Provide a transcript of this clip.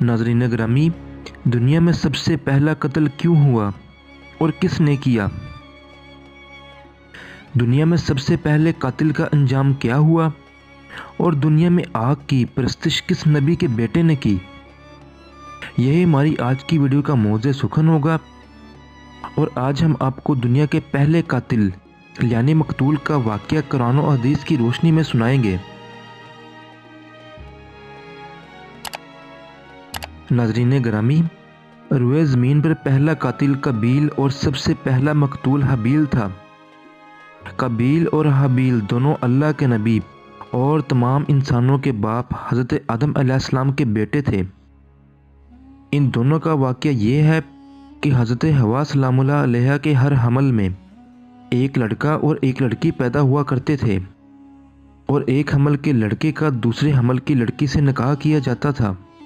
नाज़रीन ग्रामी, दुनिया में सबसे पहला कत्ल क्यों हुआ और किसने किया? दुनिया में सबसे पहले कातिल का अंजाम क्या हुआ और दुनिया में आग की परस्तिश किस नबी के बेटे ने की? यही हमारी आज की वीडियो का मौज़े सुखन होगा। और आज हम आपको दुनिया के पहले कातिल यानी मकतूल का वाक़या कुरान और हदीस की रोशनी में सुनाएंगे। नाज़रीन ग्रामी, रुए ज़मीन पर पहला कातिल कबील और सबसे पहला मकतूल हबील था। कबील और हबील दोनों अल्लाह के नबी और तमाम इंसानों के बाप हज़रत आदम अलैहिस्सलाम के बेटे थे। इन दोनों का वाक़या ये है कि हज़रत हवा सलामुल्लाह अलैहा के हर हमल में एक लड़का और एक लड़की पैदा हुआ करते थे और एक हमल के लड़के का दूसरे हमल की लड़की से निकाह किया जाता था।